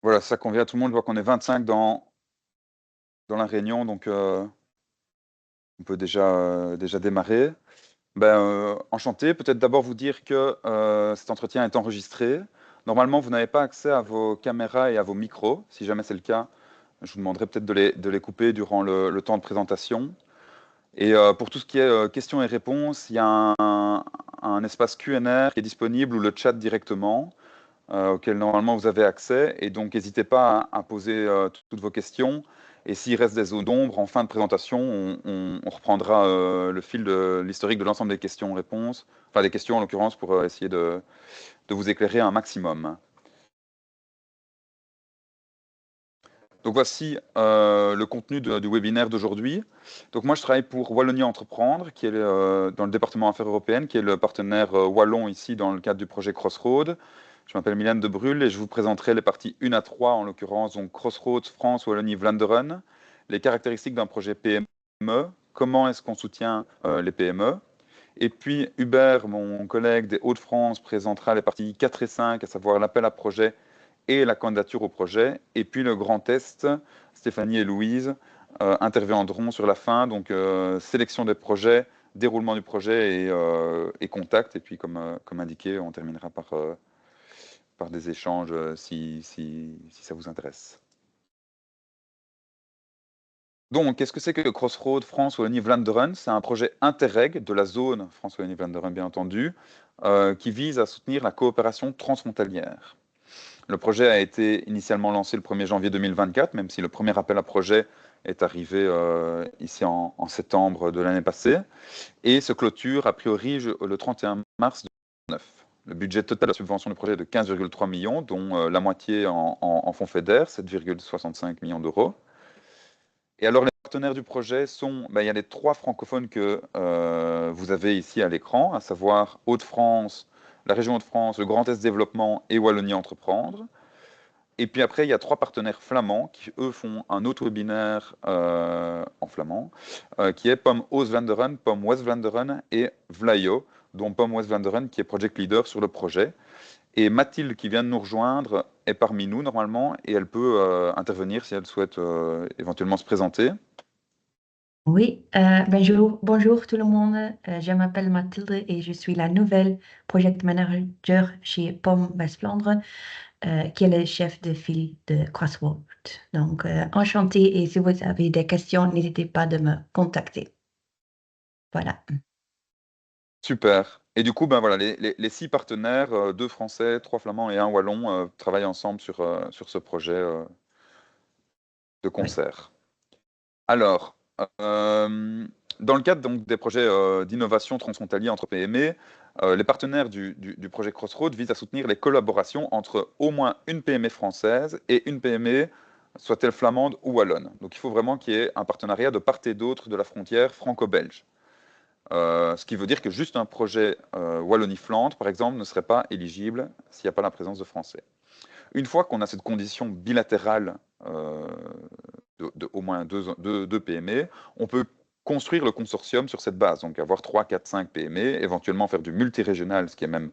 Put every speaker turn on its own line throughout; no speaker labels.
Voilà, ça convient à tout le monde. Je vois qu'on est 25 dans la réunion, donc on peut déjà démarrer. Enchanté. Peut-être d'abord vous dire que cet entretien est enregistré. Normalement, vous n'avez pas accès à vos caméras et à vos micros. Si jamais c'est le cas, je vous demanderai peut-être de les couper durant le temps de présentation. Et pour tout ce qui est questions et réponses, il y a un espace Q&A qui est disponible ou le chat directement, auquel normalement vous avez accès. Et donc, n'hésitez pas à poser toutes vos questions. Et s'il reste des zones d'ombre, en fin de présentation, on reprendra le fil de l'historique de l'ensemble des questions-réponses, enfin des questions en l'occurrence, pour essayer de vous éclairer un maximum. Donc voici le contenu du webinaire d'aujourd'hui. Donc moi je travaille pour Wallonie Entreprendre, qui est dans le département Affaires européennes, qui est le partenaire wallon ici dans le cadre du projet Crossroads. Je m'appelle Mylène de Brul et je vous présenterai les parties 1 à 3 en l'occurrence, donc Crossroads, France, Wallonie, Vlaanderen, les caractéristiques d'un projet PME, comment est-ce qu'on soutient les PME. Et puis Hubert, mon collègue des Hauts-de-France, présentera les parties 4 et 5, à savoir l'appel à projet et la candidature au projet. Et puis le grand test, Stéphanie et Louise interviendront sur la fin, donc sélection des projets, déroulement du projet et contact. Et puis comme indiqué, on terminera par des échanges si ça vous intéresse. Donc, qu'est-ce que c'est que Crossroads France Wallonie-Vlaanderen? C'est un projet Interreg de la zone France Wallonie-Vlaanderen, bien entendu, qui vise à soutenir la coopération transfrontalière. Le projet a été initialement lancé le 1er janvier 2024, même si le premier appel à projet est arrivé ici en septembre de l'année passée, et se clôture a priori le 31 mars 2009. Le budget total de la subvention du projet est de 15,3 millions, dont la moitié en fonds FEDER, 7,65 millions d'euros. Et alors, les partenaires du projet sont, il y a les 3 francophones que vous avez ici à l'écran, à savoir Hauts-de-France, la région Hauts-de-France, le Grand Est Développement et Wallonie Entreprendre. Et puis après, il y a 3 partenaires flamands qui, eux, font un autre webinaire en flamand, qui est POM Oost-Vlaanderen, POM West-Vlaanderen et Vlaio, dont POM West-Vlaanderen qui est project leader sur le projet. Et Mathilde, qui vient de nous rejoindre, est parmi nous normalement, et elle peut intervenir si elle souhaite éventuellement se présenter.
Oui, bonjour tout le monde. Je m'appelle Mathilde et je suis la nouvelle project manager chez POM West-Flandre, qui est le chef de file de Crossword. Donc, enchantée et si vous avez des questions, n'hésitez pas de me contacter. Voilà.
Super. Et du coup, ben voilà, les 6 partenaires, 2 Français, 3 Flamands et 1 Wallon, travaillent ensemble sur ce projet de
Oui.
concert. Alors, dans le cadre donc, des projets d'innovation transfrontalier entre PME, les partenaires du projet Crossroads visent à soutenir les collaborations entre au moins une PME française et une PME, soit-elle flamande ou wallonne. Donc il faut vraiment qu'il y ait un partenariat de part et d'autre de la frontière franco-belge. Ce qui veut dire que juste un projet Wallonie-Flandre, par exemple, ne serait pas éligible s'il n'y a pas la présence de Français. Une fois qu'on a cette condition bilatérale euh, de au moins deux PME, on peut construire le consortium sur cette base, donc avoir 3, 4, 5 PME, éventuellement faire du multirégional, ce qui est même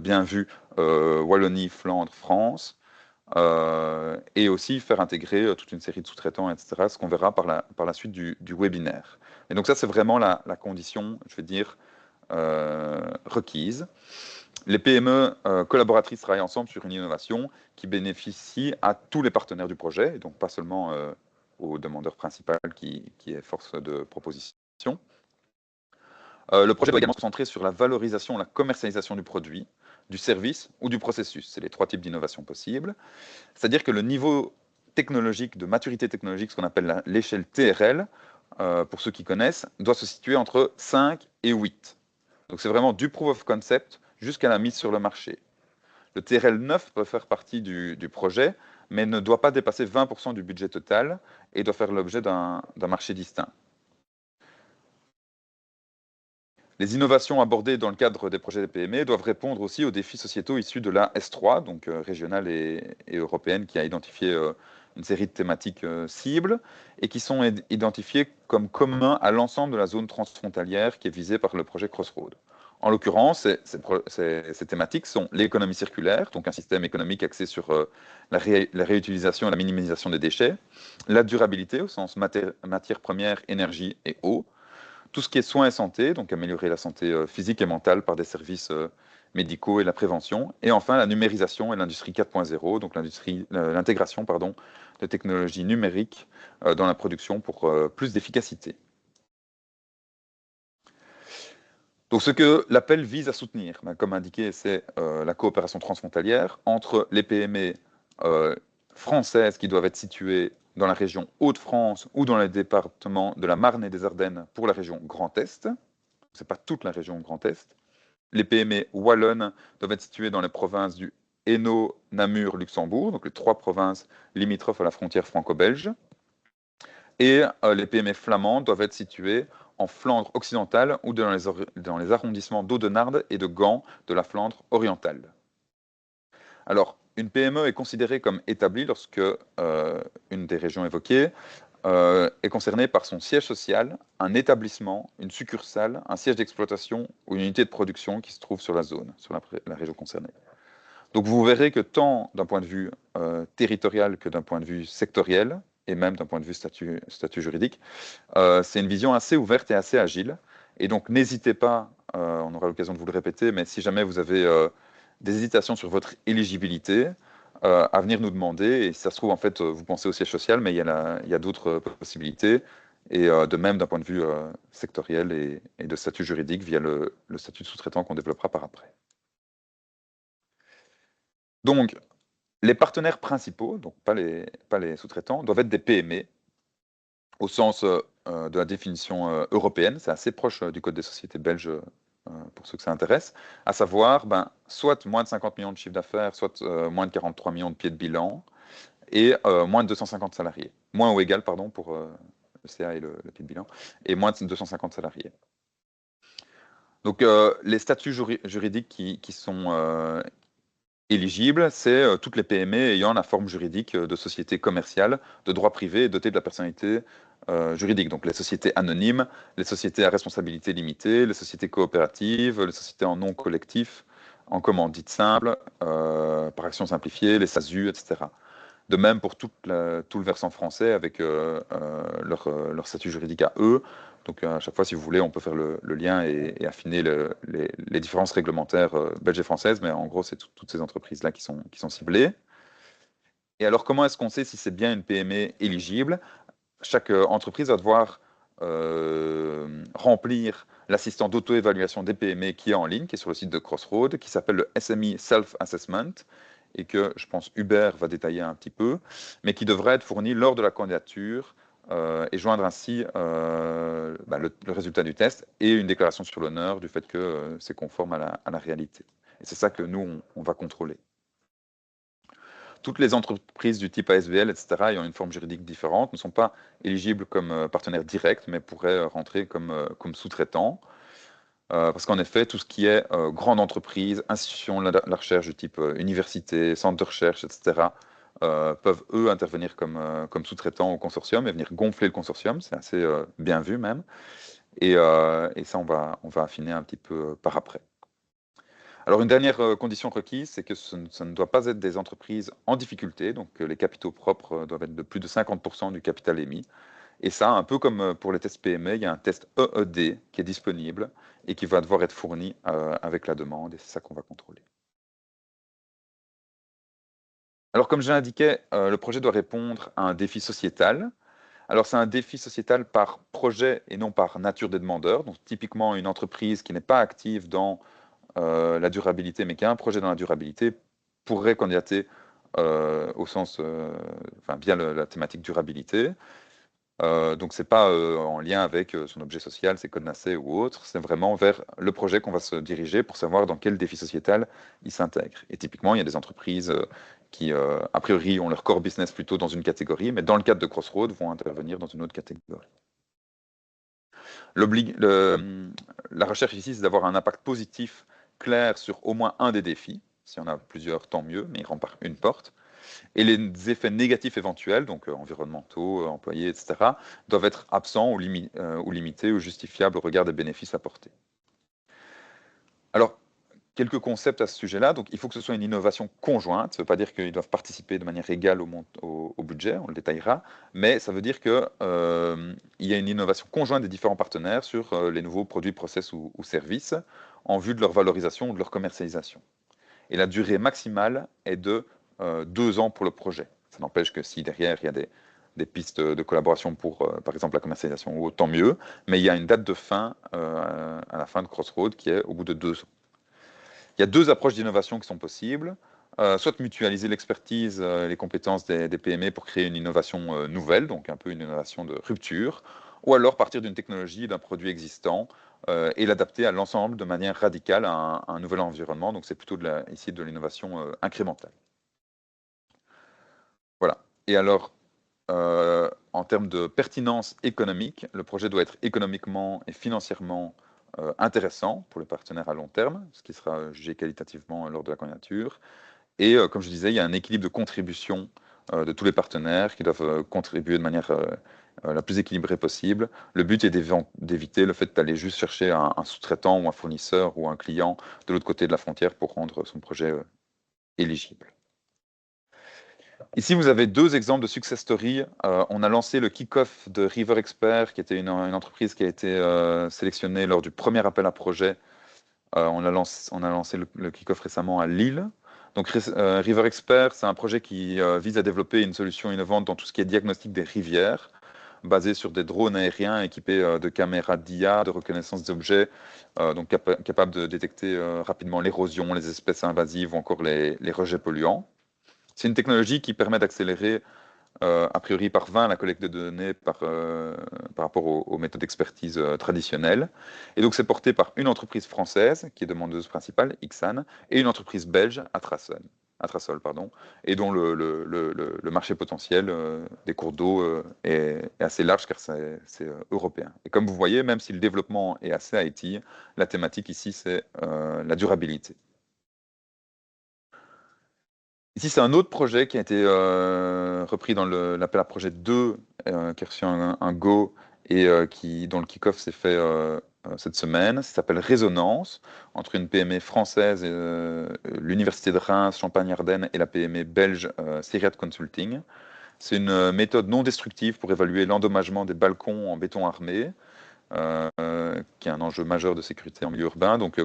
bien vu, Wallonie, Flandre, France, et aussi faire intégrer toute une série de sous-traitants, etc., ce qu'on verra par la suite du webinaire. Et donc ça, c'est vraiment la condition, je vais dire, requise. Les PME collaboratrices travaillent ensemble sur une innovation qui bénéficie à tous les partenaires du projet, et donc pas seulement au demandeur principal qui est force de proposition. Le projet doit également se concentrer sur la valorisation, la commercialisation du produit, du service ou du processus. C'est les 3 types d'innovation possibles. C'est-à-dire que le niveau technologique, de maturité technologique, ce qu'on appelle l'échelle TRL, pour ceux qui connaissent, doit se situer entre 5 et 8. Donc c'est vraiment du proof of concept jusqu'à la mise sur le marché. Le TRL 9 peut faire partie du projet, mais ne doit pas dépasser 20% du budget total et doit faire l'objet d'un marché distinct. Les innovations abordées dans le cadre des projets des PME doivent répondre aussi aux défis sociétaux issus de la S3, donc régionale et européenne, qui a identifié une série de thématiques cibles et qui sont identifiées comme communs à l'ensemble de la zone transfrontalière qui est visée par le projet Crossroads. En l'occurrence, ces thématiques sont l'économie circulaire, donc un système économique axé sur la réutilisation et la minimisation des déchets, la durabilité au sens matières premières, énergie et eau, tout ce qui est soins et santé, donc améliorer la santé physique et mentale par des services médicaux et la prévention, et enfin la numérisation et l'industrie 4.0, donc l'intégration de technologies numériques dans la production pour plus d'efficacité. Donc ce que l'appel vise à soutenir, comme indiqué, c'est la coopération transfrontalière entre les PME françaises qui doivent être situées dans la région Hauts-de-France ou dans les départements de la Marne et des Ardennes pour la région Grand Est. Ce n'est pas toute la région Grand Est. Les PME wallonnes doivent être situées dans les provinces du Hainaut, Namur, Luxembourg, donc les 3 provinces limitrophes à la frontière franco-belge. Et les PME flamandes doivent être situées en Flandre occidentale ou dans les arrondissements d'Audenarde et de Gand de la Flandre orientale. Alors, une PME est considérée comme établie lorsque une des régions évoquées est concernée par son siège social, un établissement, une succursale, un siège d'exploitation ou une unité de production qui se trouve sur la zone, sur la région concernée. Donc vous verrez que tant d'un point de vue territorial que d'un point de vue sectoriel, et même d'un point de vue statut juridique, c'est une vision assez ouverte et assez agile. Et donc n'hésitez pas, on aura l'occasion de vous le répéter, mais si jamais vous avez des hésitations sur votre éligibilité, à venir nous demander. Et si ça se trouve, en fait, vous pensez au siège social, mais il y a d'autres possibilités. Et de même d'un point de vue sectoriel et de statut juridique via le statut de sous-traitant qu'on développera par après. Donc, les partenaires principaux, donc pas les sous-traitants, doivent être des PME, au sens de la définition européenne. C'est assez proche du Code des sociétés belges, pour ceux que ça intéresse, à savoir soit moins de 50 millions de chiffre d'affaires, soit moins de 43 millions de pieds de bilan, et moins de 250 salariés. Moins ou égal, pardon, pour le CA et le pied de bilan, et moins de 250 salariés. Donc, les statuts juridiques qui sont éligibles, c'est toutes les PME ayant la forme juridique de société commerciale, de droit privé et dotées de la personnalité juridique. Donc, les sociétés anonymes, les sociétés à responsabilité limitée, les sociétés coopératives, les sociétés en nom collectif, en commandite simple, par action simplifiée, les SASU, etc. De même pour tout le versant français avec leur statut juridique à eux. Donc à chaque fois, si vous voulez, on peut faire le lien et affiner les différences réglementaires belges et françaises, mais en gros, c'est toutes ces entreprises-là qui sont ciblées. Et alors, comment est-ce qu'on sait si c'est bien une PME éligible? Chaque entreprise va devoir remplir l'assistant d'auto-évaluation des PME qui est en ligne, qui est sur le site de Crossroad, qui s'appelle le SME Self-Assessment, et que je pense Hubert va détailler un petit peu, mais qui devrait être fourni lors de la candidature et joindre ainsi le résultat du test et une déclaration sur l'honneur du fait que c'est conforme à la réalité. Et c'est ça que nous, on va contrôler. Toutes les entreprises du type ASBL, etc., ayant une forme juridique différente, ne sont pas éligibles comme partenaires directs, mais pourraient rentrer comme sous-traitants. Parce qu'en effet, tout ce qui est grande entreprise, institution de la recherche du type université, centre de recherche, etc., peuvent, eux, intervenir comme sous-traitants au consortium et venir gonfler le consortium. C'est assez bien vu même. Et ça, on va affiner un petit peu par après. Alors, une dernière condition requise, c'est que ça ne doit pas être des entreprises en difficulté, donc les capitaux propres doivent être de plus de 50% du capital émis. Et ça, un peu comme pour les tests PME, il y a un test EED qui est disponible et qui va devoir être fourni avec la demande, et c'est ça qu'on va contrôler. Alors, comme je l'indiquais, le projet doit répondre à un défi sociétal. Alors, c'est un défi sociétal par projet et non par nature des demandeurs. Donc, typiquement, une entreprise qui n'est pas active dans la durabilité, mais qui a un projet dans la durabilité, pourrait candidater au sens, via la thématique durabilité. Donc, ce n'est pas en lien avec son objet social, ses codes NACE ou autre, c'est vraiment vers le projet qu'on va se diriger pour savoir dans quel défi sociétal il s'intègre. Et typiquement, il y a des entreprises qui, a priori, ont leur core business plutôt dans une catégorie, mais dans le cadre de Crossroad, vont intervenir dans une autre catégorie. La recherche ici, c'est d'avoir un impact positif clair sur au moins un des défis. Si on a plusieurs, tant mieux, mais il rend par une porte. Et les effets négatifs éventuels, donc environnementaux, employés, etc., doivent être absents ou limités ou justifiables au regard des bénéfices apportés. Alors, quelques concepts à ce sujet-là. Donc, il faut que ce soit une innovation conjointe. Ça ne veut pas dire qu'ils doivent participer de manière égale au budget, on le détaillera, mais ça veut dire qu'il y a une innovation conjointe des différents partenaires sur les nouveaux produits, process ou services en vue de leur valorisation ou de leur commercialisation. Et la durée maximale est de 2 ans pour le projet. Ça n'empêche que si derrière il y a des pistes de collaboration pour, par exemple, la commercialisation, ou tant mieux, mais il y a une date de fin à la fin de Crossroad qui est au bout de 2 ans. Il y a 2 approches d'innovation qui sont possibles. Soit mutualiser l'expertise, les compétences des PME pour créer une innovation nouvelle, donc un peu une innovation de rupture, ou alors partir d'une technologie, d'un produit existant et l'adapter à l'ensemble de manière radicale à un nouvel environnement. Donc c'est plutôt ici de l'innovation incrémentale. Voilà. Et alors, en termes de pertinence économique, le projet doit être économiquement et financièrement intéressant pour les partenaires à long terme, ce qui sera jugé qualitativement lors de la candidature. Et comme je disais, il y a un équilibre de contribution de tous les partenaires qui doivent contribuer de manière la plus équilibrée possible. Le but est d'éviter le fait d'aller juste chercher un sous-traitant ou un fournisseur ou un client de l'autre côté de la frontière pour rendre son projet éligible. Ici, vous avez 2 exemples de success story. On a lancé le kick-off de River Expert, qui était une entreprise qui a été sélectionnée lors du premier appel à projet. On a lancé le kick-off récemment à Lille. Donc, River Expert, c'est un projet qui vise à développer une solution innovante dans tout ce qui est diagnostic des rivières, basé sur des drones aériens équipés de caméras d'IA, de reconnaissance des objets, donc capables de détecter rapidement l'érosion, les espèces invasives ou encore les rejets polluants. C'est une technologie qui permet d'accélérer a priori par 20 la collecte de données par rapport aux méthodes d'expertise traditionnelles. Et donc c'est porté par une entreprise française, qui est demandeuse principale, Ixan, et une entreprise belge, Atrasol, pardon, et dont le marché potentiel des cours d'eau est assez large car c'est européen. Et comme vous voyez, même si le développement est assez IT, la thématique ici c'est la durabilité. Ici, c'est un autre projet qui a été repris dans l'appel à projet 2, qui a reçu un go et dont le kick-off s'est fait cette semaine. Ça s'appelle Résonance, entre une PME française, l'Université de Reims, Champagne-Ardenne et la PME belge Siriat Consulting. C'est une méthode non destructive pour évaluer l'endommagement des balcons en béton armé, qui est un enjeu majeur de sécurité en milieu urbain. Donc,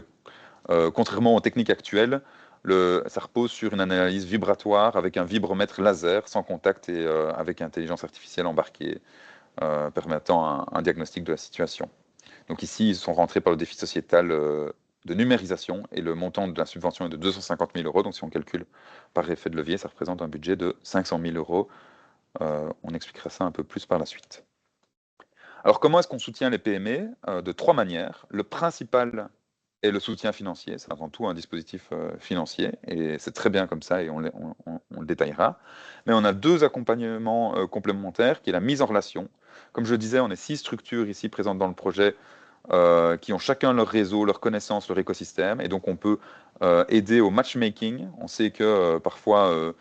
contrairement aux techniques actuelles, ça repose sur une analyse vibratoire avec un vibromètre laser sans contact et avec intelligence artificielle embarquée, permettant un diagnostic de la situation. Donc ici, ils sont rentrés par le défi sociétal de numérisation et le montant de la subvention est de 250 000 euros. Donc si on calcule par effet de levier, ça représente un budget de 500 000 euros. On expliquera ça un peu plus par la suite. Alors comment est-ce qu'on soutient les PME? De 3 manières. Le principal est le soutien financier, c'est avant tout un dispositif financier, et c'est très bien comme ça, et on le détaillera. Mais on a 2 accompagnements complémentaires, qui est la mise en relation. Comme je le disais, on est 6 structures ici présentes dans le projet, qui ont chacun leur réseau, leur connaissance, leur écosystème, et donc on peut aider au matchmaking. On sait que parfois,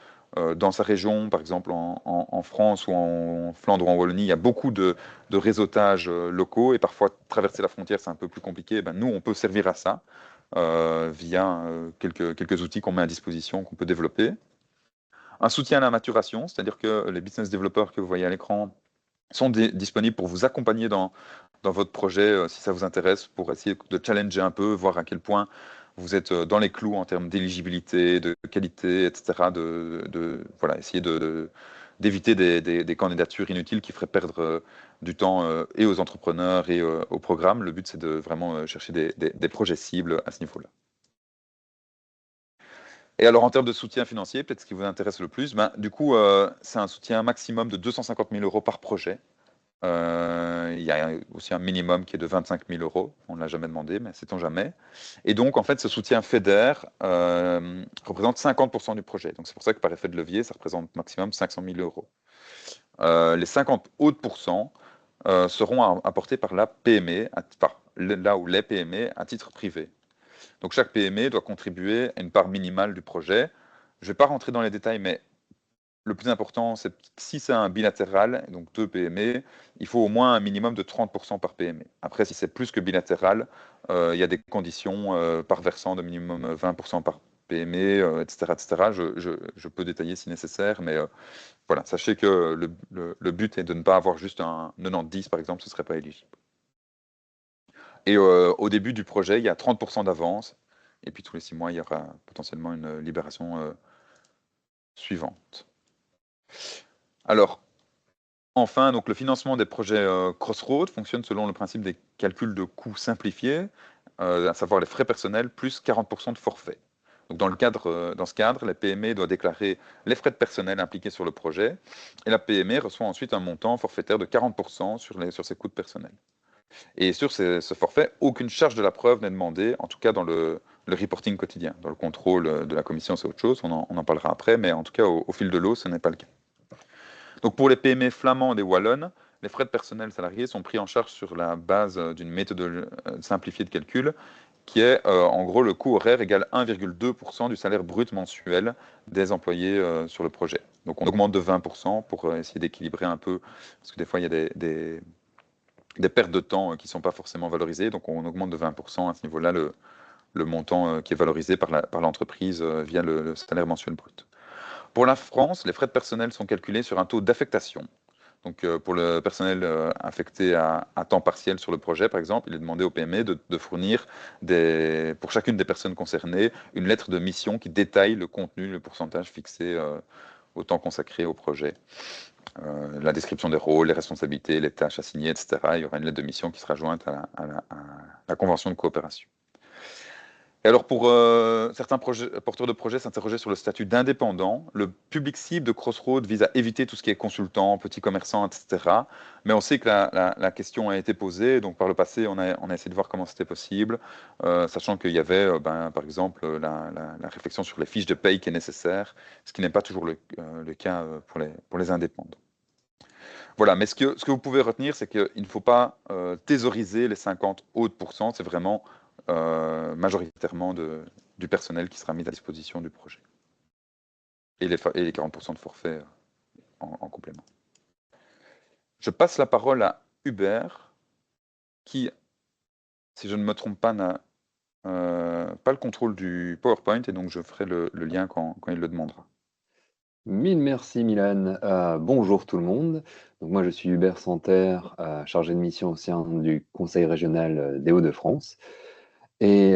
dans sa région, par exemple en France ou en Flandre ou en Wallonie, il y a beaucoup de réseautage locaux, et parfois traverser la frontière, c'est un peu plus compliqué. Ben, nous, on peut servir à ça via quelques outils qu'on met à disposition, qu'on peut développer. Un soutien à la maturation, c'est-à-dire que les business développeurs que vous voyez à l'écran sont disponibles pour vous accompagner dans votre projet, si ça vous intéresse, pour essayer de challenger un peu, voir à quel point vous êtes dans les clous en termes d'éligibilité, de qualité, etc. Voilà, essayer d'éviter des candidatures inutiles qui feraient perdre du temps et aux entrepreneurs et au programme. Le but, c'est de vraiment chercher des projets cibles à ce niveau-là. Et alors, en termes de soutien financier, peut-être ce qui vous intéresse le plus, ben, du coup, c'est un soutien maximum de 250 000 euros par projet. Il y a aussi un minimum qui est de 25 000 euros. On ne l'a jamais demandé, mais sait-on jamais. Et donc, en fait, ce soutien FEDER représente 50% du projet. Donc, c'est pour ça que par effet de levier, ça représente maximum 500 000 euros. Les 50 autres pourcents seront apportés par la PME, là où les PME à titre privé. Donc, chaque PME doit contribuer à une part minimale du projet. Je ne vais pas rentrer dans les détails, mais le plus important, c'est si c'est un bilatéral, donc 2 PME, il faut au moins un minimum de 30% par PME. Après, si c'est plus que bilatéral, il y a des conditions par versant de minimum 20% par PME, etc., etc. Je peux détailler si nécessaire, mais voilà, sachez que le but est de ne pas avoir juste un 90, par exemple, ce ne serait pas éligible. Et au début du projet, il y a 30% d'avance, et puis tous les 6 mois, il y aura potentiellement une libération suivante. Alors, enfin, donc, le financement des projets Crossroads fonctionne selon le principe des calculs de coûts simplifiés, à savoir les frais personnels plus 40% de forfait. Donc, dans ce cadre, la PME doit déclarer les frais de personnel impliqués sur le projet, et la PME reçoit ensuite un montant forfaitaire de 40% sur ses coûts de personnel. Et sur ce forfait, aucune charge de la preuve n'est demandée, en tout cas dans le reporting quotidien. Dans le contrôle de la commission, c'est autre chose, on en parlera après, mais en tout cas, au fil de l'eau, ce n'est pas le cas. Donc pour les PME flamandes et wallonnes, les frais de personnel salarié sont pris en charge sur la base d'une méthode simplifiée de calcul qui est en gros le coût horaire égale 1,2% du salaire brut mensuel des employés sur le projet. Donc on augmente de 20% pour essayer d'équilibrer un peu, parce que des fois il y a des pertes de temps qui ne sont pas forcément valorisées, donc on augmente de 20% à ce niveau-là le montant qui est valorisé par l'entreprise via le salaire mensuel brut. Pour la France, les frais de personnel sont calculés sur un taux d'affectation. Donc, pour le personnel affecté à temps partiel sur le projet, par exemple, il est demandé au PME de fournir, pour chacune des personnes concernées, une lettre de mission qui détaille le contenu, le pourcentage fixé au temps consacré au projet. La description des rôles, les responsabilités, les tâches assignées, etc. Il y aura une lettre de mission qui sera jointe à la convention de coopération. Et alors, pour certains porteurs de projets s'interroger sur le statut d'indépendant, le public cible de Crossroads vise à éviter tout ce qui est consultant, petits commerçants, etc. Mais on sait que la question a été posée, donc par le passé, on a essayé de voir comment c'était possible, sachant qu'il y avait, par exemple, la réflexion sur les fiches de paye qui est nécessaire, ce qui n'est pas toujours le cas pour les indépendants. Voilà, mais ce que vous pouvez retenir, c'est qu'il ne faut pas thésauriser les 50 autres pourcents, c'est vraiment majoritairement du personnel qui sera mis à disposition du projet. Et les 40% de forfait en complément. Je passe la parole à Hubert, qui, si je ne me trompe pas, n'a pas le contrôle du PowerPoint, et donc je ferai le lien quand il le demandera.
Mille merci Milan. Bonjour tout le monde. Donc moi je suis Hubert Santerre, chargé de mission au sein du Conseil régional des Hauts-de-France. Et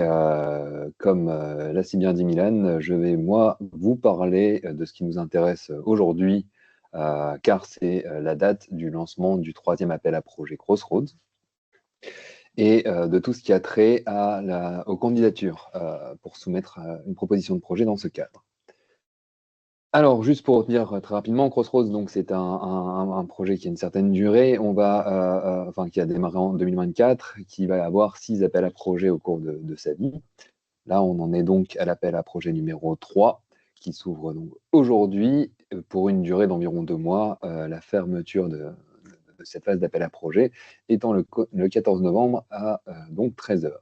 comme l'a si bien dit Milan, je vais moi vous parler de ce qui nous intéresse aujourd'hui, car c'est la date du lancement du 3e appel à projet Crossroads et de tout ce qui a trait aux candidatures pour soumettre une proposition de projet dans ce cadre. Alors, juste pour dire très rapidement, Crossroads, donc c'est un projet qui a une certaine durée. Qui a démarré en 2024, qui va avoir 6 appels à projets au cours de sa vie. Là, on en est donc à l'appel à projet numéro 3, qui s'ouvre donc aujourd'hui pour une durée d'environ 2 mois. La fermeture de cette phase d'appel à projet étant le 14 novembre à donc 13 h.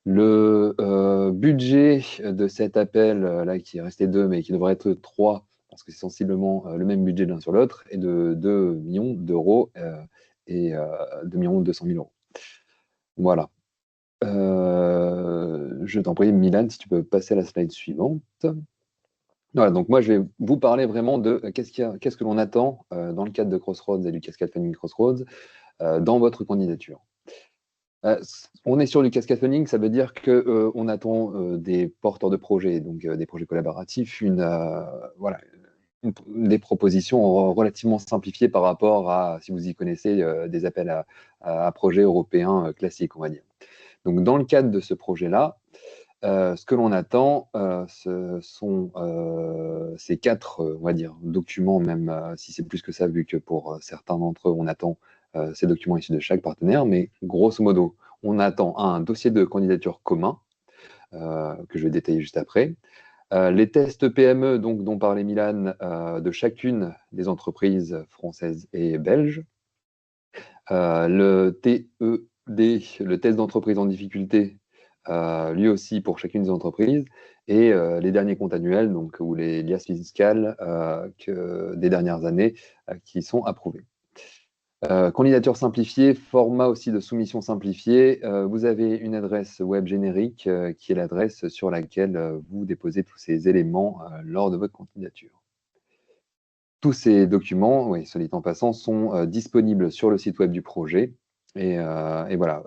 Le budget de cet appel, là, qui est resté 2, mais qui devrait être 3, parce que c'est sensiblement le même budget l'un sur l'autre, est de 2 millions d'euros et 2 200 000 euros. Voilà. Je t'en prie, Milan, si tu peux passer à la slide suivante. Voilà, donc moi, je vais vous parler vraiment de qu'est-ce que l'on attend dans le cadre de Crossroads et du Cascade Funding Crossroads dans votre candidature. On est sur du cascade funding, ça veut dire qu'on attend des porteurs de projets, donc des projets collaboratifs, des propositions relativement simplifiées par rapport à, si vous y connaissez, des appels à projets européens classiques, on va dire. Donc dans le cadre de ce projet-là, ce que l'on attend, ce sont ces 4, on va dire, documents, même si c'est plus que ça, vu que pour certains d'entre eux, on attend ces documents issus de chaque partenaire, mais grosso modo, on attend un dossier de candidature commun, que je vais détailler juste après, les tests PME dont parlait Milan, de chacune des entreprises françaises et belges, le TED, le test d'entreprise en difficulté, lui aussi pour chacune des entreprises, et les derniers comptes annuels, donc, ou les liasses fiscales des dernières années qui sont approuvés. Candidature simplifiée, format aussi de soumission simplifiée. Vous avez une adresse web générique qui est l'adresse sur laquelle vous déposez tous ces éléments lors de votre candidature. Tous ces documents, oui, soit dit en passant, sont disponibles sur le site web du projet. Et voilà,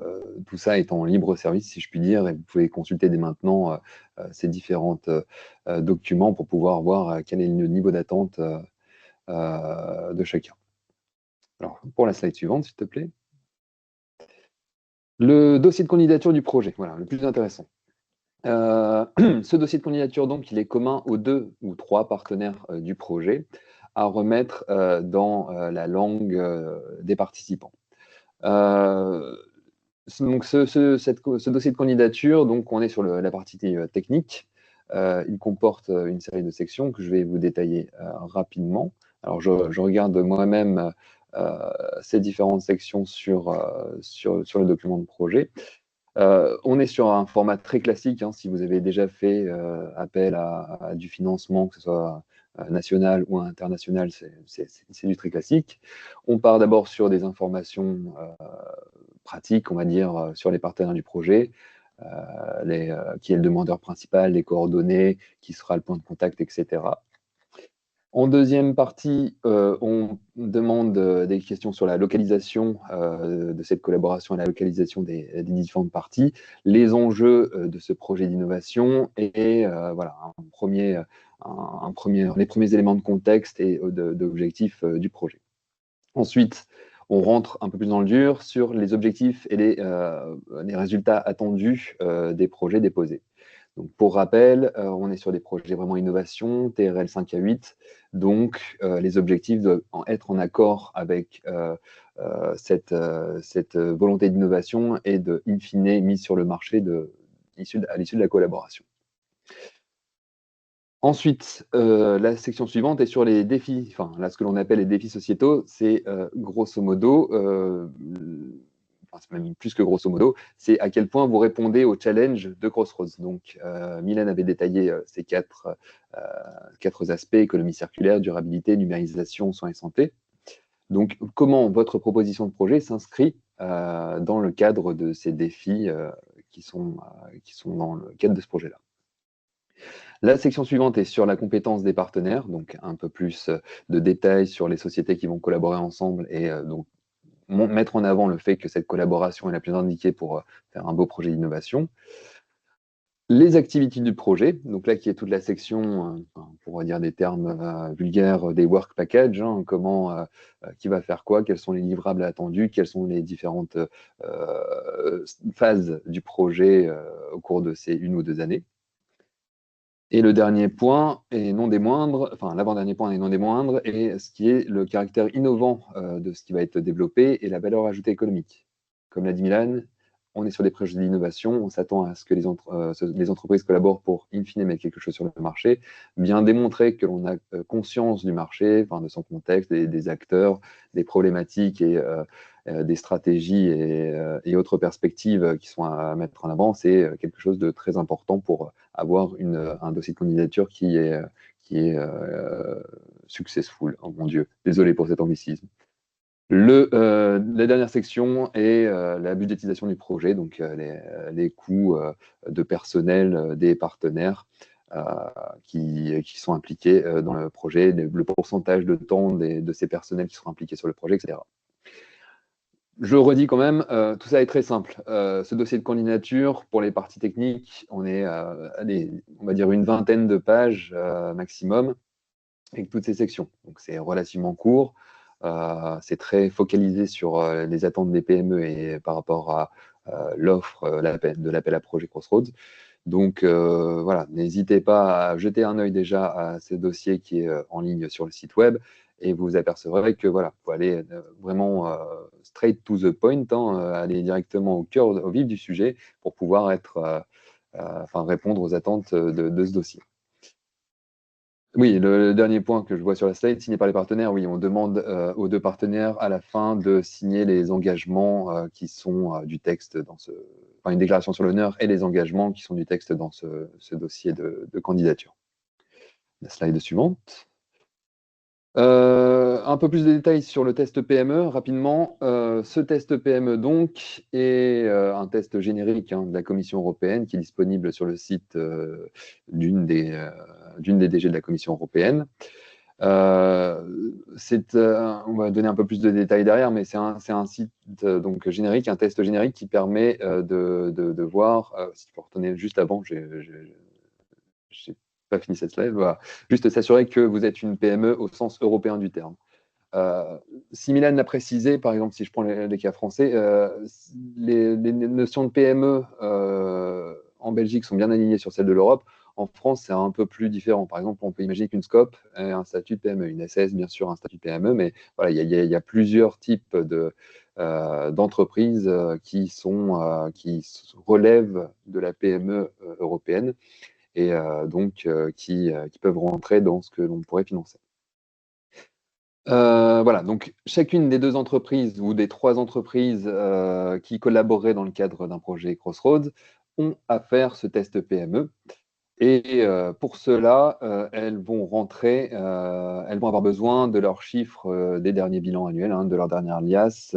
tout ça est en libre service, si je puis dire, et vous pouvez consulter dès maintenant ces différents documents pour pouvoir voir quel est le niveau d'attente de chacun. Alors, pour la slide suivante, s'il te plaît. Le dossier de candidature du projet, voilà, le plus intéressant. Ce dossier de candidature, donc, il est commun aux 2 ou 3 partenaires du projet à remettre dans la langue des participants. Donc, ce dossier de candidature, donc, on est sur la partie technique. Il comporte une série de sections que je vais vous détailler rapidement. Alors, je regarde moi-même ces différentes sections sur le document de projet. On est sur un format très classique, hein, si vous avez déjà fait appel à du financement, que ce soit national ou international, c'est du très classique. On part d'abord sur des informations pratiques, on va dire, sur les partenaires du projet, qui est le demandeur principal, les coordonnées, qui sera le point de contact, etc. En deuxième partie, on demande des questions sur la localisation de cette collaboration et la localisation des différentes parties, les enjeux de ce projet d'innovation et voilà, les premiers éléments de contexte et d'objectifs du projet. Ensuite, on rentre un peu plus dans le dur sur les objectifs et les résultats attendus des projets déposés. Donc, pour rappel, on est sur des projets vraiment innovation, TRL 5 à 8. Donc, les objectifs doivent être en accord avec cette volonté d'innovation et de, in fine, mise sur le marché à l'issue de la collaboration. Ensuite, la section suivante est sur les défis, enfin, là, ce que l'on appelle les défis sociétaux, c'est grosso modo, c'est même plus que grosso modo, c'est à quel point vous répondez au challenge de Crossroads. Donc, Mylène avait détaillé ces quatre aspects, économie circulaire, durabilité, numérisation, soins et santé. Donc, comment votre proposition de projet s'inscrit dans le cadre de ces défis qui sont dans le cadre de ce projet-là. La section suivante est sur la compétence des partenaires, donc un peu plus de détails sur les sociétés qui vont collaborer ensemble et donc mettre en avant le fait que cette collaboration est la plus indiquée pour faire un beau projet d'innovation. Les activités du projet, donc là qui est toute la section, on pourrait dire des termes vulgaires, des work packages, hein, qui va faire quoi, quels sont les livrables attendus, quelles sont les différentes phases du projet au cours de ces 1 ou 2 années. Et le dernier point, et non des moindres, enfin l'avant-dernier point et non des moindres, est ce qui est le caractère innovant de ce qui va être développé et la valeur ajoutée économique. Comme l'a dit Milan, on est sur des projets d'innovation, on s'attend à ce que les entreprises collaborent pour, in fine, mettre quelque chose sur le marché, bien démontrer que l'on a conscience du marché, enfin, de son contexte, des acteurs, des problématiques et des stratégies et autres perspectives qui sont à mettre en avant, c'est quelque chose de très important pour avoir un dossier de candidature qui est successful. Oh mon Dieu, désolé pour cet anglicisme. La dernière section est la budgétisation du projet, donc les coûts de personnel des partenaires qui sont impliqués dans le projet, le pourcentage de temps de ces personnels qui seront impliqués sur le projet, etc. Je redis quand même, tout ça est très simple. Ce dossier de candidature, pour les parties techniques, on est on va dire une vingtaine de pages maximum, avec toutes ces sections. Donc c'est relativement court. C'est très focalisé sur les attentes des PME et par rapport à l'offre de l'appel à projet Crossroads. Donc voilà, n'hésitez pas à jeter un œil déjà à ce dossier qui est en ligne sur le site web et vous vous apercevrez que voilà, il faut aller vraiment straight to the point, hein, aller directement au vif du sujet pour pouvoir répondre aux attentes de ce dossier. Oui, le dernier point que je vois sur la slide, signé par les partenaires, oui, on demande aux deux partenaires à la fin de signer les engagements qui sont du texte enfin une déclaration sur l'honneur et les engagements qui sont du texte dans ce dossier de candidature. La slide suivante. Un peu plus de détails sur le test PME, rapidement. Ce test PME, donc, est un test générique de la Commission européenne qui est disponible sur le site d'une des DG de la Commission européenne. On va donner un peu plus de détails derrière, mais c'est un site donc générique, un test générique qui permet de voir, si tu peux retourner juste avant, j'ai pas fini cette slide, voilà. Juste s'assurer que vous êtes une PME au sens européen du terme. Si Milan l'a précisé, par exemple, si je prends les cas français, les notions de PME en Belgique sont bien alignées sur celles de l'Europe. En France, c'est un peu plus différent. Par exemple, on peut imaginer qu'une SCOP ait un statut de PME, une SS, bien sûr, un statut de PME, mais voilà, il y a plusieurs types d'entreprises qui relèvent de la PME européenne et donc qui peuvent rentrer dans ce que l'on pourrait financer. Voilà, donc chacune des deux entreprises ou des trois entreprises qui collaboreraient dans le cadre d'un projet Crossroads ont à faire ce test PME. Et pour cela, elles vont avoir besoin de leurs chiffres des derniers bilans annuels, de leur dernière liasse,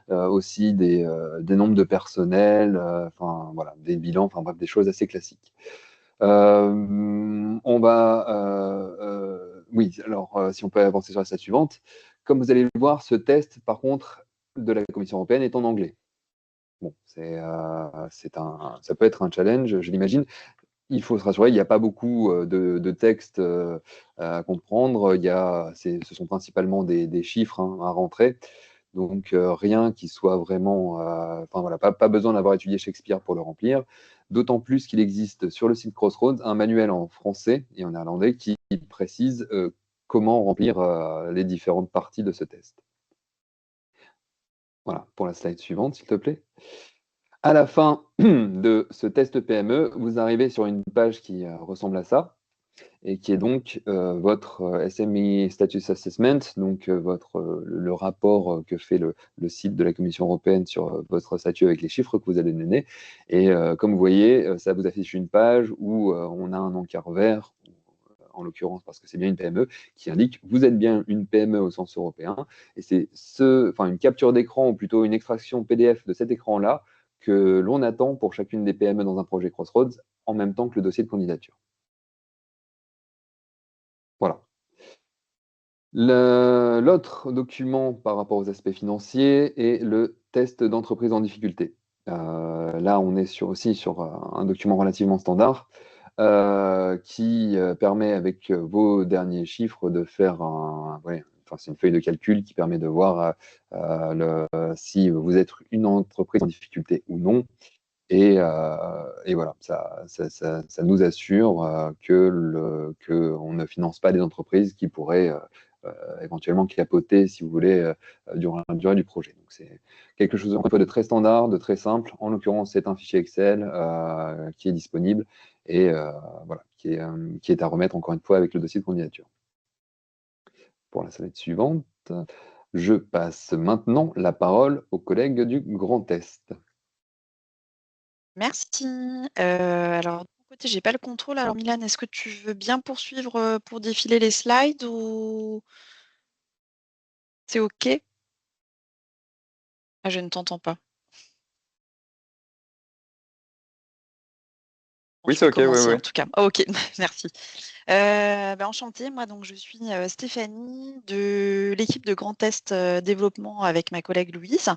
aussi des nombres de personnel, enfin voilà, des bilans, enfin bref, des choses assez classiques. Oui, alors si on peut avancer sur la slide suivante. Comme vous allez le voir, ce test, par contre, de la Commission européenne est en anglais. Bon, ça peut être un challenge, je l'imagine. Il faut se rassurer, il n'y a pas beaucoup de textes à comprendre. Ce sont principalement des chiffres à rentrer. Donc, rien qui soit vraiment. Enfin, voilà, pas besoin d'avoir étudié Shakespeare pour le remplir. D'autant plus qu'il existe sur le site Crossroads un manuel en français et en néerlandais qui précise comment remplir les différentes parties de ce test. Voilà, pour la slide suivante, s'il te plaît. À la fin de ce test PME, vous arrivez sur une page qui ressemble à ça et qui est donc votre SME Status Assessment, donc le rapport que fait le site de la Commission européenne sur votre statut avec les chiffres que vous allez donner. Et comme vous voyez, ça vous affiche une page où on a un encart vert, en l'occurrence parce que c'est bien une PME, qui indique vous êtes bien une PME au sens européen. Et c'est une capture d'écran ou plutôt une extraction PDF de cet écran-là que l'on attend pour chacune des PME dans un projet Crossroads en même temps que le dossier de candidature. Voilà. L'autre document par rapport aux aspects financiers est le test d'entreprise en difficulté. Là, on est aussi sur un document relativement standard qui permet, avec vos derniers chiffres, de faire c'est une feuille de calcul qui permet de voir si vous êtes une entreprise en difficulté ou non. Et voilà, ça nous assure qu'on ne finance pas des entreprises qui pourraient éventuellement capoter, si vous voulez, durant la durée du projet. Donc c'est quelque chose de très standard, de très simple. En l'occurrence, c'est un fichier Excel qui est disponible et voilà, qui est à remettre encore une fois avec le dossier de candidature. Pour la slide suivante, je passe maintenant la parole aux collègues du Grand Est.
Merci. Alors, de mon côté, j'ai pas le contrôle. Alors, Milan, est-ce que tu veux bien poursuivre pour défiler les slides ou c'est OK? Ah, je ne t'entends pas. Bon,
Oui,
je
c'est
peux
OK, oui,
commencer
oui.
en tout cas. Ah, OK, merci. Enchantée, moi donc je suis Stéphanie de l'équipe de Grand Est Développement avec ma collègue Louise.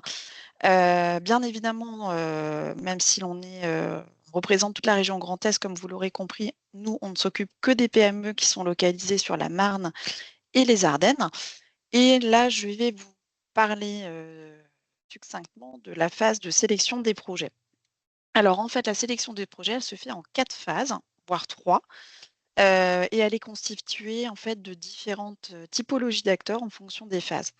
Bien évidemment, même si l'on représente toute la région Grand Est, comme vous l'aurez compris, nous, on ne s'occupe que des PME qui sont localisées sur la Marne et les Ardennes. Et là, je vais vous parler succinctement de la phase de sélection des projets. Alors, en fait, la sélection des projets, elle se fait en 4 phases, voire 3. Et elle est constituée en fait de différentes typologies d'acteurs en fonction des phases.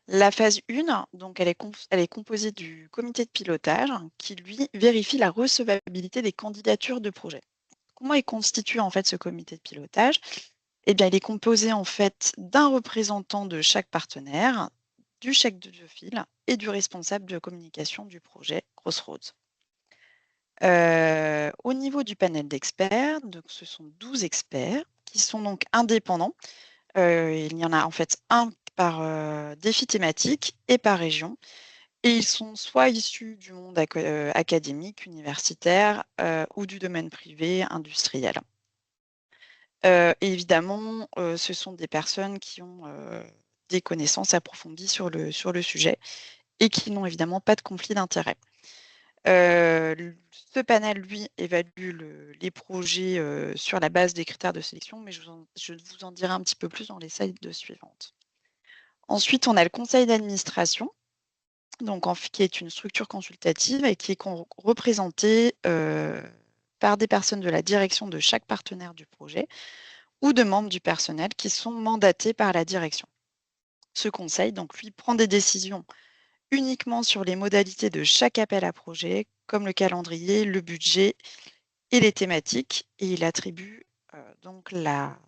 La phase 1, donc elle est composée du comité de pilotage qui, lui, vérifie la recevabilité des candidatures de projets. Comment est constitué en fait ce comité de pilotage? eh bien, il est composé en fait d'un représentant de chaque partenaire, du chef de file et du responsable de communication du projet Crossroads. Au niveau du panel d'experts, donc ce sont 12 experts qui sont donc indépendants. Il y en a en fait un par défi thématique et par région. Et ils sont soit issus du monde académique, universitaire ou du domaine privé, industriel. Et évidemment, ce sont des personnes qui ont des connaissances approfondies sur le sujet et qui n'ont évidemment pas de conflit d'intérêt. Ce panel, lui, évalue les projets sur la base des critères de sélection, mais je vous en dirai un petit peu plus dans les slides suivantes. Ensuite, on a le conseil d'administration, donc qui est une structure consultative et qui est représentée par des personnes de la direction de chaque partenaire du projet ou de membres du personnel qui sont mandatés par la direction. Ce conseil, donc, lui, prend des décisions uniquement sur les modalités de chaque appel à projet, comme le calendrier, le budget et les thématiques, et il attribue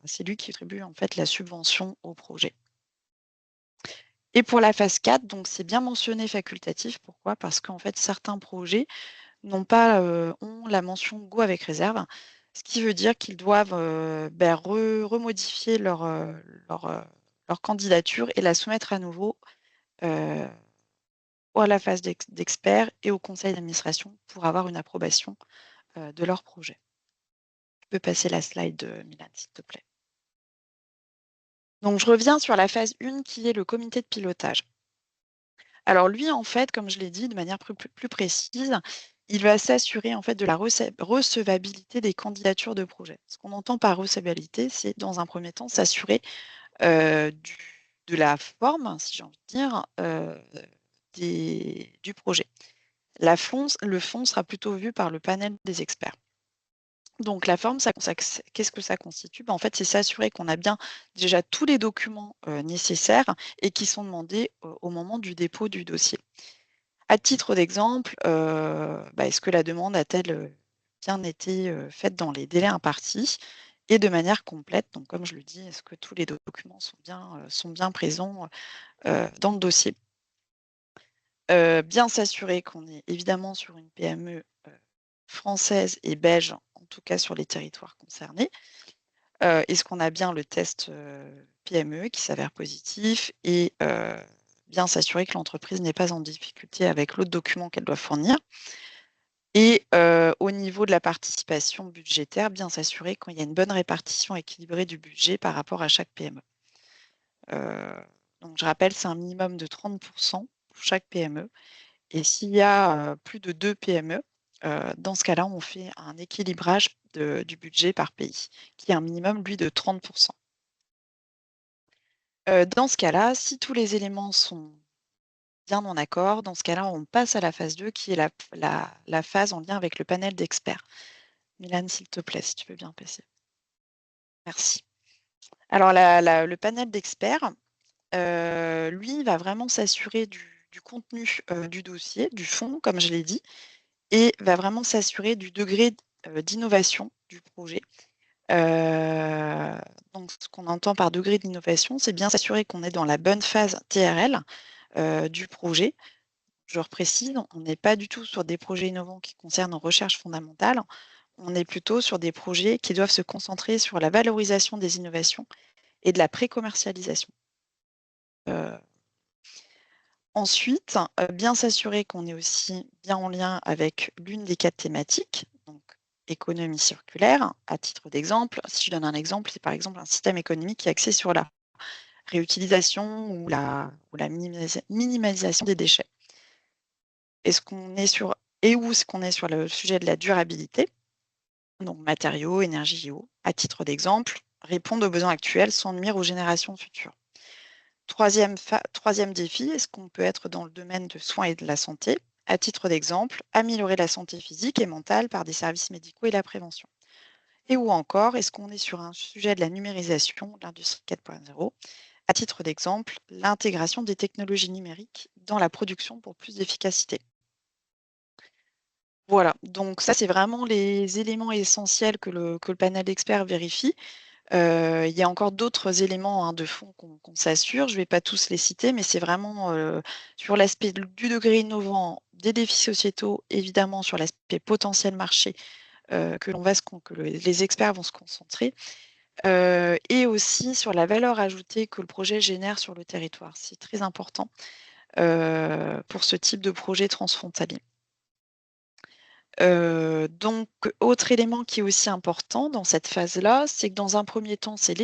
c'est lui qui attribue en fait la subvention au projet. Et pour la phase 4, donc c'est bien mentionné facultatif. Pourquoi? Parce qu'en fait, certains projets n'ont pas ont la mention Go avec réserve, ce qui veut dire qu'ils doivent remodifier leur candidature et la soumettre à nouveau à la phase d'experts et au conseil d'administration pour avoir une approbation de leur projet. Tu peux passer la slide, Milan, s'il te plaît. Donc, je reviens sur la phase 1 qui est le comité de pilotage. Alors lui, en fait, comme je l'ai dit de manière plus précise, il va s'assurer en fait de la recevabilité des candidatures de projet. Ce qu'on entend par recevabilité, c'est dans un premier temps s'assurer de la forme, si j'ai envie de dire, du projet. Le fond sera plutôt vu par le panel des experts. Donc la forme, qu'est-ce que ça constitue? En fait, c'est s'assurer qu'on a bien déjà tous les documents nécessaires et qui sont demandés au moment du dépôt du dossier. À titre d'exemple, est-ce que la demande a-t-elle bien été faite dans les délais impartis et de manière complète? Donc comme je le dis, est-ce que tous les documents sont bien présents dans le dossier? Bien s'assurer qu'on est évidemment sur une PME française et belge, en tout cas sur les territoires concernés. Est-ce qu'on a bien le test PME qui s'avère positif et bien s'assurer que l'entreprise n'est pas en difficulté avec l'autre document qu'elle doit fournir. Et au niveau de la participation budgétaire, bien s'assurer qu'il y a une bonne répartition équilibrée du budget par rapport à chaque PME. Donc je rappelle, c'est un minimum de 30% pour chaque PME. Et s'il y a plus de 2 PME, dans ce cas-là, on fait un équilibrage du budget par pays, qui est un minimum, lui, de 30%. Dans ce cas-là, si tous les éléments sont bien en accord, dans ce cas-là, on passe à la phase 2, qui est la phase en lien avec le panel d'experts. Milan, s'il te plaît, si tu veux bien passer. Merci. Alors, le panel d'experts, lui, va vraiment s'assurer du contenu du dossier, du fond, comme je l'ai dit, et va vraiment s'assurer du degré d'innovation du projet. Donc, ce qu'on entend par degré d'innovation, c'est bien s'assurer qu'on est dans la bonne phase TRL du projet. Je reprécise, on n'est pas du tout sur des projets innovants qui concernent en recherche fondamentale. On est plutôt sur des projets qui doivent se concentrer sur la valorisation des innovations et de la pré-commercialisation. Ensuite, bien s'assurer qu'on est aussi bien en lien avec l'une des 4 thématiques, donc économie circulaire. À titre d'exemple, si je donne un exemple, c'est par exemple un système économique qui est axé sur la réutilisation ou la minimalisation des déchets. Est-ce qu'on est sur le sujet de la durabilité, donc matériaux, énergie et eau. À titre d'exemple, répondre aux besoins actuels sans nuire aux générations futures. Troisième défi, est-ce qu'on peut être dans le domaine de soins et de la santé? À titre d'exemple, améliorer la santé physique et mentale par des services médicaux et la prévention. Et ou encore, est-ce qu'on est sur un sujet de la numérisation, de l'industrie 4.0? À titre d'exemple, l'intégration des technologies numériques dans la production pour plus d'efficacité. Voilà, donc ça, c'est vraiment les éléments essentiels que le panel d'experts vérifie. Il y a encore d'autres éléments de fond qu'on s'assure. Je ne vais pas tous les citer, mais c'est vraiment sur l'aspect du degré innovant, des défis sociétaux, évidemment sur l'aspect potentiel marché que les experts vont se concentrer, et aussi sur la valeur ajoutée que le projet génère sur le territoire. C'est très important pour ce type de projet transfrontalier. Donc, autre élément qui est aussi important dans cette phase-là, c'est que dans un premier temps, c'est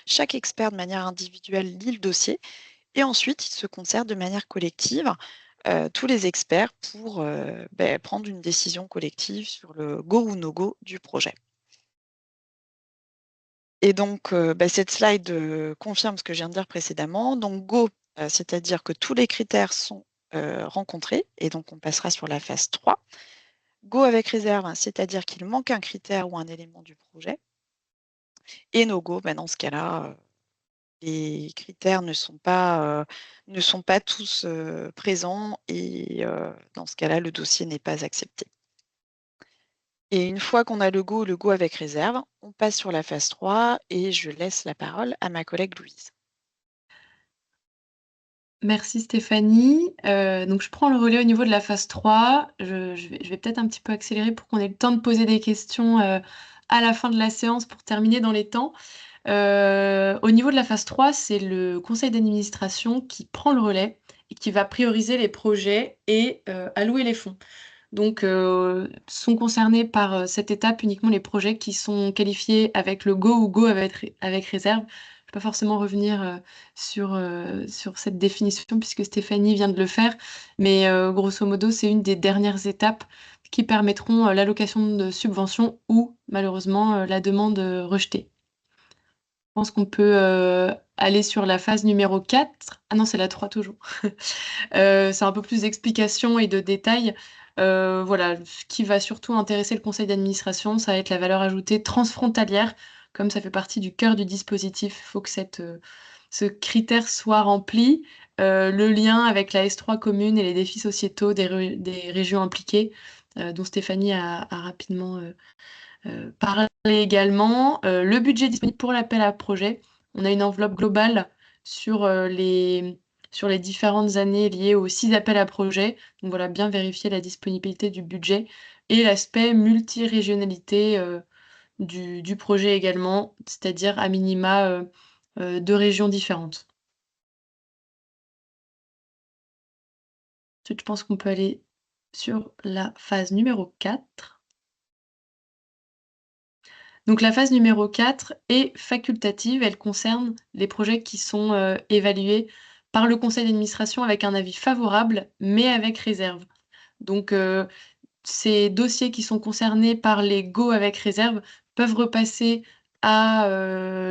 chaque expert de manière individuelle lit le dossier, et ensuite, il se concerte de manière collective, tous les experts pour prendre une décision collective sur le go ou no go du projet. Et donc, cette slide confirme ce que je viens de dire précédemment. Donc, go, c'est-à-dire que tous les critères sont rencontrés, et donc on passera sur la phase 3. Go avec réserve, c'est-à-dire qu'il manque un critère ou un élément du projet. Et no go, dans ce cas-là, les critères ne sont pas tous présents, et dans ce cas-là, le dossier n'est pas accepté. Et une fois qu'on a le go avec réserve, on passe sur la phase 3 et je laisse la parole à ma collègue Louise.
Merci Stéphanie. Donc je prends le relais au niveau de la phase 3. Je vais peut-être un petit peu accélérer pour qu'on ait le temps de poser des questions à la fin de la séance pour terminer dans les temps. Au niveau de la phase 3, c'est le conseil d'administration qui prend le relais et qui va prioriser les projets et allouer les fonds. Donc sont concernés par cette étape uniquement les projets qui sont qualifiés avec le go ou go avec réserve. Je ne vais pas forcément revenir sur cette définition puisque Stéphanie vient de le faire, mais grosso modo, c'est une des dernières étapes qui permettront l'allocation de subventions ou malheureusement la demande rejetée. Je pense qu'on peut aller sur la phase numéro 4. Ah non, c'est la 3 toujours. C'est un peu plus d'explications et de détails. Voilà, ce qui va surtout intéresser le conseil d'administration, ça va être la valeur ajoutée transfrontalière. Comme ça fait partie du cœur du dispositif, il faut que ce critère soit rempli. Le lien avec la S3 commune et les défis sociétaux des régions impliquées, dont Stéphanie a rapidement parlé également. Le budget disponible pour l'appel à projet. On a une enveloppe globale sur les différentes années liées aux 6 appels à projet. Donc voilà, bien vérifier la disponibilité du budget et l'aspect multirégionalité du projet également, c'est-à-dire à minima 2 régions différentes. Ensuite, je pense qu'on peut aller sur la phase numéro 4. Donc la phase numéro 4 est facultative, elle concerne les projets qui sont évalués par le conseil d'administration avec un avis favorable, mais avec réserve. Donc ces dossiers qui sont concernés par les go avec réserve peuvent repasser à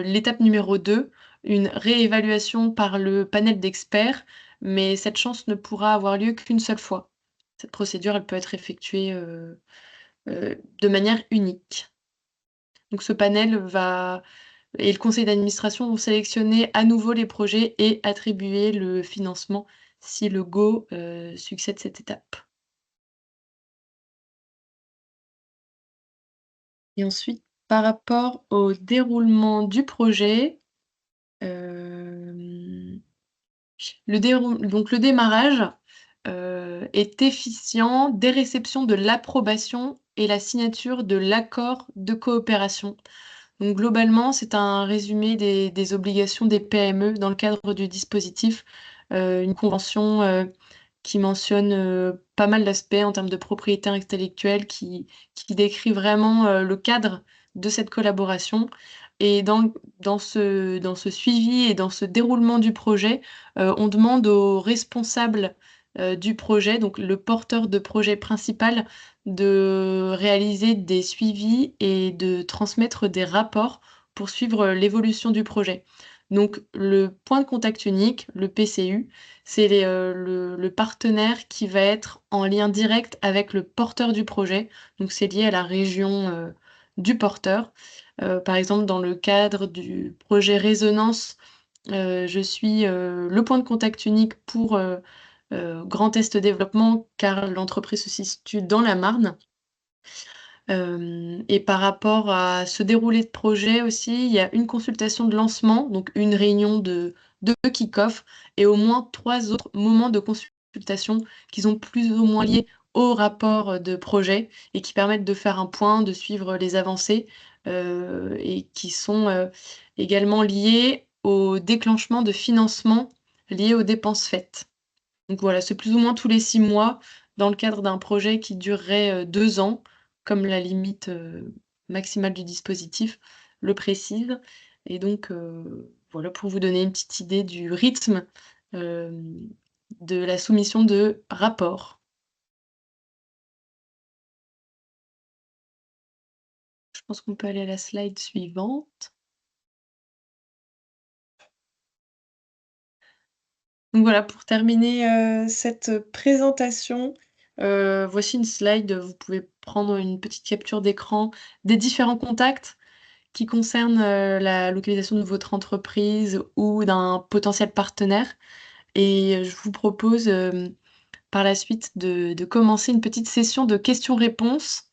l'étape numéro 2, une réévaluation par le panel d'experts, mais cette chance ne pourra avoir lieu qu'une seule fois. Cette procédure, elle peut être effectuée de manière unique. Donc ce panel et le conseil d'administration vont sélectionner à nouveau les projets et attribuer le financement si le go succède cette étape. Et ensuite, par rapport au déroulement du projet, le démarrage est efficient dès réception de l'approbation et la signature de l'accord de coopération. Donc globalement, c'est un résumé des obligations des PME dans le cadre du dispositif, une convention qui mentionne pas mal d'aspects en termes de propriété intellectuelle qui décrit vraiment le cadre de cette collaboration. Et dans ce suivi et dans ce déroulement du projet, on demande aux responsables du projet, donc le porteur de projet principal, de réaliser des suivis et de transmettre des rapports pour suivre l'évolution du projet. Donc le point de contact unique, le PCU, c'est le partenaire qui va être en lien direct avec le porteur du projet. Donc c'est lié à la région du porteur. Par exemple, dans le cadre du projet Résonance, je suis le point de contact unique pour Grand Est Développement, car l'entreprise se situe dans la Marne. Et par rapport à ce déroulé de projet aussi, il y a une consultation de lancement, donc une réunion de kick-off, et au moins 3 autres moments de consultation qui sont plus ou moins liés au rapport de projet et qui permettent de faire un point, de suivre les avancées, et qui sont également liés au déclenchement de financement liés aux dépenses faites. Donc voilà, c'est plus ou moins tous les 6 mois dans le cadre d'un projet qui durerait 2 ans, comme la limite maximale du dispositif le précise. Et donc voilà, pour vous donner une petite idée du rythme euh, de la soumission de rapports. Je pense qu'on peut aller à la slide suivante. Donc voilà, pour terminer cette présentation, voici une slide. Vous pouvez prendre une petite capture d'écran des différents contacts qui concernent la localisation de votre entreprise ou d'un potentiel partenaire. Et je vous propose par la suite de commencer une petite session de questions-réponses.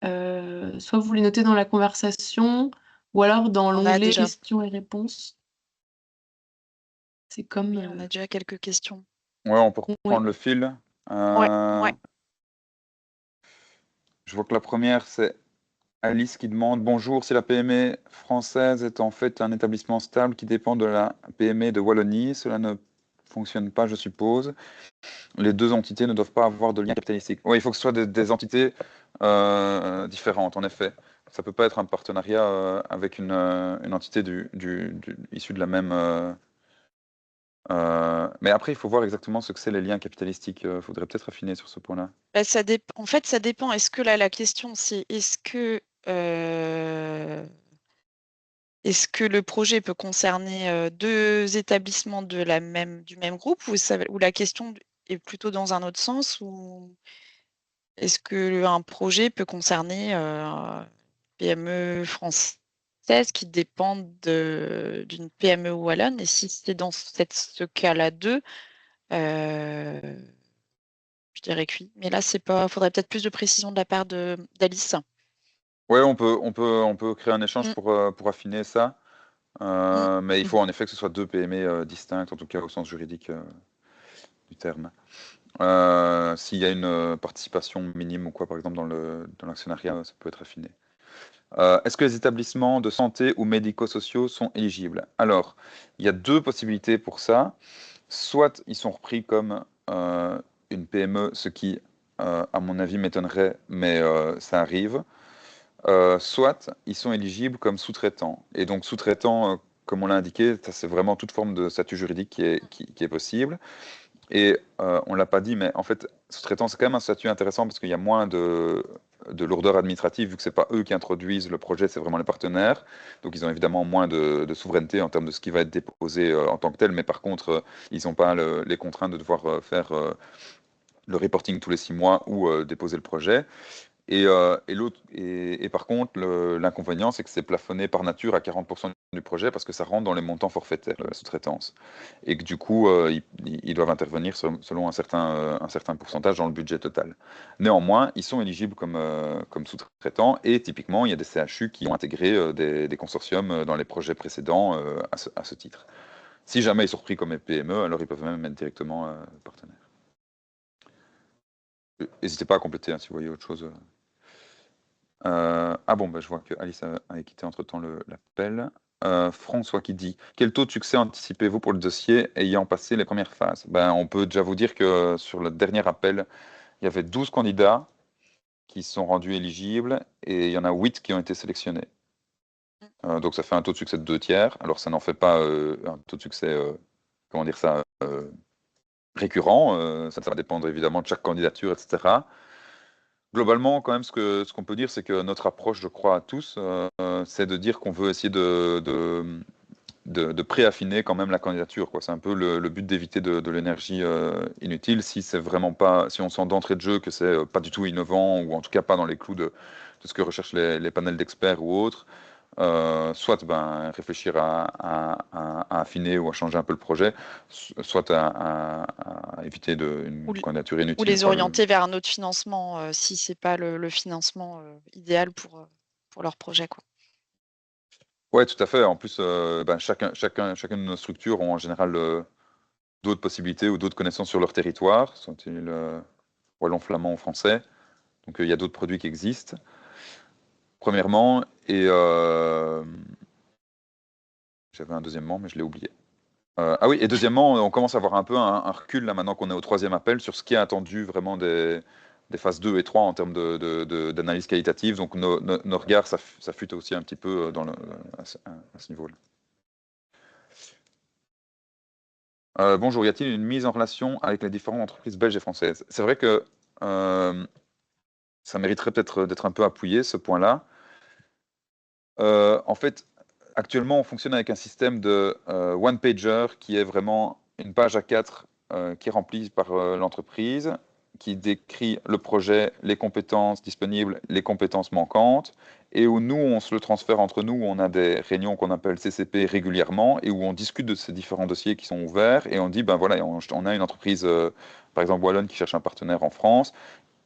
Soit vous les notez dans la conversation ou alors dans
On a
l'onglet
déjà.
questions et réponses. C'est comme...
Oui, on a déjà quelques questions.
Ouais, on peut
Ouais.
reprendre le fil.
Ouais.
Je vois que la première, c'est Alice qui demande: Bonjour, si la PME française est en fait un établissement stable qui dépend de la PME de Wallonie, cela ne fonctionne pas, je suppose. Les deux entités ne doivent pas avoir de lien capitalistique. Oui, il faut que ce soit des entités différentes, en effet. Ça ne peut pas être un partenariat avec une entité issue de la même. Mais après, il faut voir exactement ce que c'est les liens capitalistiques. Il faudrait peut-être affiner sur ce point-là.
Bah, en fait, ça dépend. Est-ce que là, la question, c'est est-ce que le projet peut concerner 2 établissements du même groupe, ou la question est plutôt dans un autre sens, ou est-ce qu'un projet peut concerner PME française qui dépendent d'une PME wallonne? Et si c'est dans ce cas-là 2, je dirais que oui. Mais là, faudrait peut-être plus de précision de la part d'Alice.
Oui, on peut créer un échange
Mm.
pour affiner ça. Mais il faut en effet que ce soit deux PME distinctes, en tout cas au sens juridique du terme. S'il y a une participation minime ou quoi, par exemple, dans l'actionnariat, ça peut être affiné. Est-ce que les établissements de santé ou médico-sociaux sont éligibles? Alors, il y a deux possibilités pour ça. Soit ils sont repris comme une PME, ce qui, à mon avis, m'étonnerait, mais ça arrive. Soit ils sont éligibles comme sous-traitants. Et donc sous-traitant, comme on l'a indiqué, ça, c'est vraiment toute forme de statut juridique qui est possible. Et on ne l'a pas dit, mais en fait, sous-traitant, c'est quand même un statut intéressant parce qu'il y a moins de lourdeur administrative, vu que ce n'est pas eux qui introduisent le projet, c'est vraiment les partenaires. Donc ils ont évidemment moins de souveraineté en termes de ce qui va être déposé en tant que tel, mais par contre, ils n'ont pas les contraintes de devoir faire le reporting tous les 6 mois ou déposer le projet. Et par contre, l'inconvénient, c'est que c'est plafonné par nature à 40% du projet parce que ça rentre dans les montants forfaitaires de la sous-traitance. Et que du coup, ils doivent intervenir selon un certain pourcentage dans le budget total. Néanmoins, ils sont éligibles comme sous-traitants et typiquement, il y a des CHU qui ont intégré des consortiums dans les projets précédents à ce titre. Si jamais ils sont repris comme PME, alors ils peuvent même être directement partenaires. N'hésitez pas à compléter si vous voyez autre chose. Ah bon, je vois que Alice a quitté entre-temps l'appel. François qui dit: Quel taux de succès anticipez-vous pour le dossier ayant passé les premières phases? On peut déjà vous dire que sur le dernier appel, il y avait 12 candidats qui se sont rendus éligibles et il y en a 8 qui ont été sélectionnés. Donc ça fait un taux de succès de 2/3. Alors ça n'en fait pas un taux de succès, comment dire ça, récurrent. Ça va dépendre évidemment de chaque candidature, etc. Globalement, quand même, ce qu'on peut dire, c'est que notre approche, je crois, à tous, c'est de dire qu'on veut essayer de préaffiner quand même la candidature, quoi. C'est un peu le but d'éviter de l'énergie inutile. Si on sent d'entrée de jeu que c'est pas du tout innovant, ou en tout cas pas dans les clous de ce que recherchent les panels d'experts ou autres, soit réfléchir à affiner ou à changer un peu le projet, soit à éviter une candidature inutile.
Ou les orienter vers un autre financement si ce n'est pas le financement idéal pour leur projet, quoi.
Oui, tout à fait. En plus, chacune de nos structures ont en général d'autres possibilités ou d'autres connaissances sur leur territoire, sont-ils wallon, flamand ou français. Donc il y a d'autres produits qui existent, premièrement, et j'avais un deuxièmement, mais je l'ai oublié. Ah oui, et deuxièmement, on commence à avoir un peu un recul, là, maintenant qu'on est au 3e appel, sur ce qui est attendu vraiment des phases 2 et 3 en termes d'analyse qualitative. Donc nos regards s'affûtent aussi un petit peu à ce niveau-là. Bonjour, y a-t-il une mise en relation avec les différentes entreprises belges et françaises? C'est vrai que ça mériterait peut-être d'être un peu appuyé, ce point-là. En fait, actuellement, on fonctionne avec un système de one-pager qui est vraiment une page A4 qui est remplie par l'entreprise, qui décrit le projet, les compétences disponibles, les compétences manquantes, et où nous, on se le transfère entre nous, où on a des réunions qu'on appelle CCP régulièrement, et où on discute de ces différents dossiers qui sont ouverts, et on dit, ben voilà, on a une entreprise, par exemple Wallon, qui cherche un partenaire en France,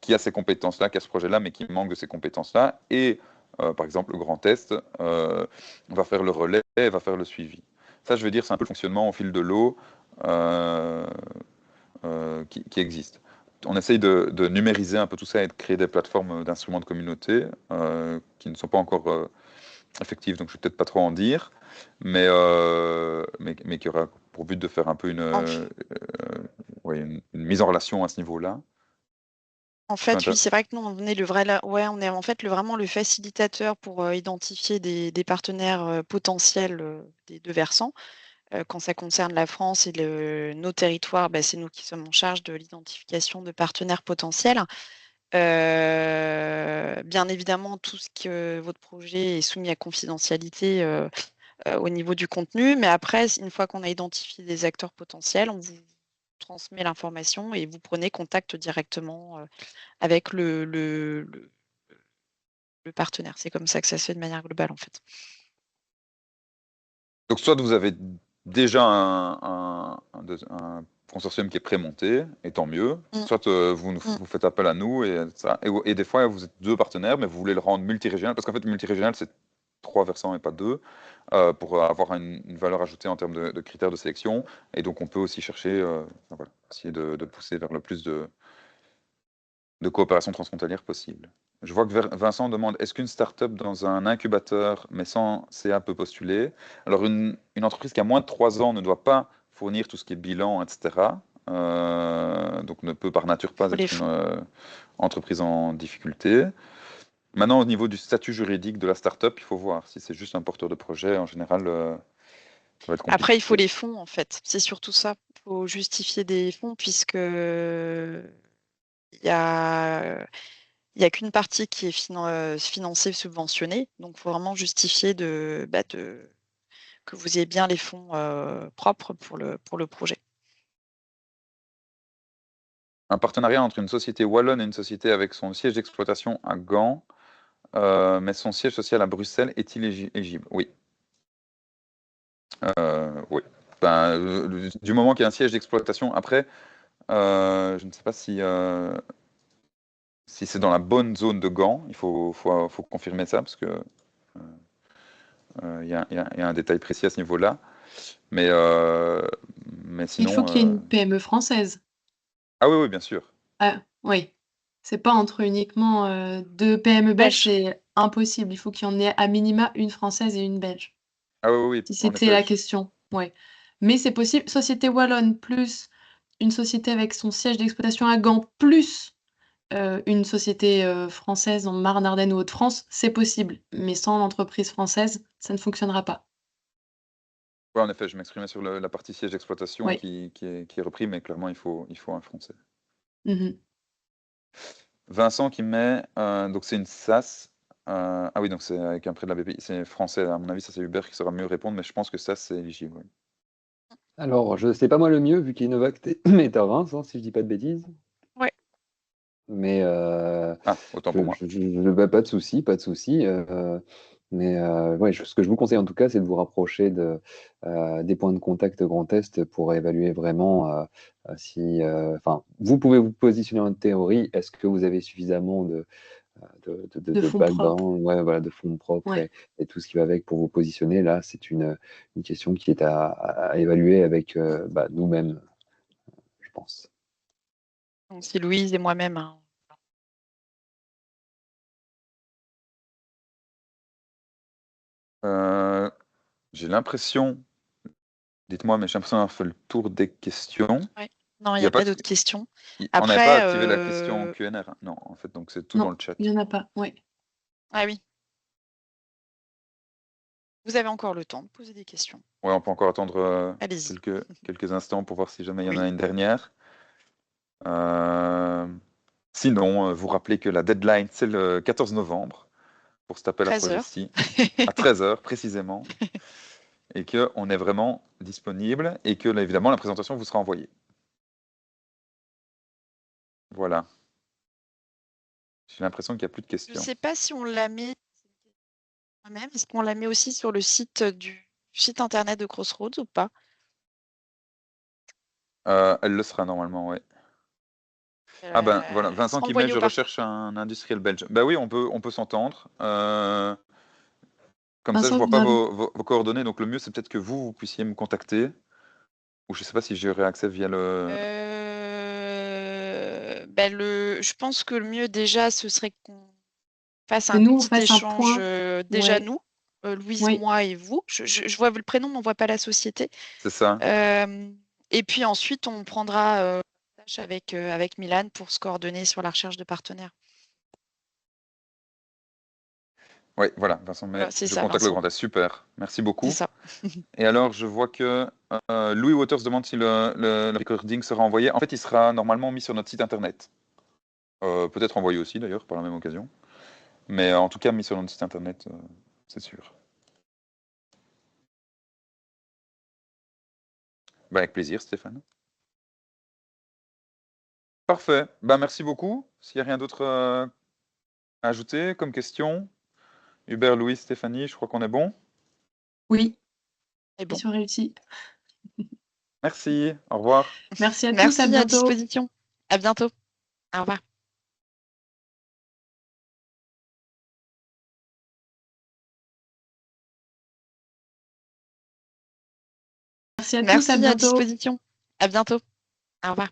qui a ces compétences-là, qui a ce projet-là, mais qui manque de ces compétences-là, et par exemple, le Grand Est va faire le relais et va faire le suivi. Ça, je veux dire, c'est un peu le fonctionnement au fil de l'eau qui existe. On essaye de numériser un peu tout ça et de créer des plateformes d'instruments de communauté qui ne sont pas encore effectives, donc je ne vais peut-être pas trop en dire, mais qui aura pour but de faire un peu une mise en relation à ce niveau-là.
En fait, oui, c'est vrai que nous, on est on est en fait vraiment le facilitateur pour identifier des partenaires potentiels des deux versants. Quand ça concerne la France et nos territoires, c'est nous qui sommes en charge de l'identification de partenaires potentiels. Bien évidemment, tout ce que votre projet est soumis à confidentialité au niveau du contenu, mais après, une fois qu'on a identifié des acteurs potentiels, on vous transmet l'information et vous prenez contact directement avec le partenaire. C'est comme ça que ça se fait de manière globale, en fait.
Donc, soit vous avez déjà un consortium qui est pré-monté, et tant mieux, soit vous faites appel à nous, et des fois, vous êtes 2 partenaires, mais vous voulez le rendre multirégional, parce qu'en fait, multirégional, c'est 3 versants et pas 2, pour avoir une valeur ajoutée en termes de critères de sélection, et donc on peut aussi chercher, essayer de pousser vers le plus de coopération transfrontalière possible. Je vois que Vincent demande, est-ce qu'une start-up dans un incubateur, mais sans CA, peut postuler? Alors, une entreprise qui a moins de 3 ans ne doit pas fournir tout ce qui est bilan, etc. Donc, ne peut par nature pas être une entreprise en difficulté. Maintenant, au niveau du statut juridique de la start-up, il faut voir. Si c'est juste un porteur de projet, en général, ça va être compliqué.
Après, il faut les fonds, en fait. C'est surtout ça. Il faut justifier des fonds, puisque il y a qu'une partie qui est financée, subventionnée. Donc, il faut vraiment justifier que vous ayez bien les fonds propres pour le projet.
Un partenariat entre une société wallonne et une société avec son siège d'exploitation à Gand, mais son siège social à Bruxelles, est-il éligible? Oui. Oui. Du moment qu'il y a un siège d'exploitation, après, je ne sais pas si c'est dans la bonne zone de Gand, il faut confirmer ça, parce que il y a un détail précis à ce niveau-là. Mais sinon...
Il faut qu'il y ait une PME française.
Ah oui, bien sûr.
Ah, oui. C'est pas entre uniquement 2 PME belges, c'est impossible. Il faut qu'il y en ait à minima une française et une belge.
Ah oui.
Si c'était la question, ouais. Mais c'est possible. Société wallonne plus une société avec son siège d'exploitation à Gand plus une société française en Marne-Ardenne ou Hauts-de-France, c'est possible. Mais sans l'entreprise française, ça ne fonctionnera pas.
Oui, en effet, je m'exprimais sur la partie siège d'exploitation qui est repris, mais clairement, il faut un français. Vincent qui met, donc c'est une SAS. Ah oui, donc c'est avec un prêt de la BPI, c'est français. À mon avis, ça c'est Hubert qui saura mieux répondre, mais je pense que SAS c'est éligible. Oui.
Alors, je ne sais pas moi le mieux, vu qu'Innovact est à Reims, si je dis pas de bêtises.
Ouais.
Mais
autant pour moi.
Pas de souci, pas de souci. Mais ouais, ce que je vous conseille en tout cas, c'est de vous rapprocher des points de contact Grand Est pour évaluer vraiment si. Enfin, vous pouvez vous positionner en théorie. Est-ce que vous avez suffisamment
De
de
fonds propres.
background, ouais, voilà, de fonds propres
Ouais.
et tout ce qui va avec pour vous positionner? Là, c'est une question qui est à évaluer avec nous-mêmes, je pense.
Donc, c'est Louise et moi-même, hein.
J'ai l'impression, dites-moi, mais j'ai l'impression d'avoir fait le tour des questions.
Ouais. Non, il
Il
n'y
y
a
a pas
pas
de-
d'autres questions.
On n'avait pas
Après,
activé la question Q&R, hein. Non, en fait, donc c'est tout dans
Non,
le chat.
il n'y en a pas. Ouais.
ah oui, vous avez encore le temps de poser des questions.
Ouais, on peut encore attendre
Allez-y.
quelques instants pour voir si jamais il y en a
Oui.
une dernière. Sinon, vous rappelez que la deadline, c'est le 14 novembre pour cet appel à
13
projet
heures.
ici, à 13 h précisément, et qu'on est vraiment disponible et que, là, évidemment, la présentation vous sera envoyée. Voilà. J'ai l'impression qu'il n'y a plus de
Je ne
questions.
sais pas si on la met moi-même. Est-ce qu'on la met aussi sur le site du site internet de Crossroads ou pas?
Elle le sera normalement, oui. Ah ben voilà, Vincent qui met,
Envoyé
je
au
recherche un industriel belge. Ben oui, on peut s'entendre. Comme ça, je
Vincent
vois
vous
pas
a...
vos coordonnées, donc le mieux, c'est peut-être que vous puissiez me contacter. Ou je sais pas si j'aurai accès via le...
Je pense que le mieux déjà, ce serait qu'on fasse
Que
un
nous, on
petit
fasse un
échange
point.
déjà
Ouais.
nous, Louise,
Oui.
moi et vous. Je vois le prénom, mais on ne voit pas la société.
C'est ça.
Et puis ensuite, on prendra tâche avec Milan pour se coordonner sur la recherche de partenaires.
Oui, voilà, Vincent, mais
Voilà, c'est
je
ça,
contacte le
Vincent.
Grand Est. Super, merci
C'est
beaucoup.
ça.
Et alors, je vois que Louis Waters demande si le recording sera envoyé. En fait, il sera normalement mis sur notre site internet. Peut-être envoyé aussi, d'ailleurs, par la même occasion. Mais en tout cas, mis sur notre site internet, c'est sûr. Bah, avec plaisir, Stéphane. Parfait. Bah, merci beaucoup. S'il n'y a rien d'autre à ajouter comme question, Hubert, Louis, Stéphanie, je crois qu'on est bon.
Oui.
Et bon.
Mission réussie.
Merci. Au revoir.
Merci à tous. À
Merci, à
bientôt.
disposition. À bientôt. Au revoir.
Merci à tous. À
Merci, à
bientôt.
disposition. À bientôt. Au revoir.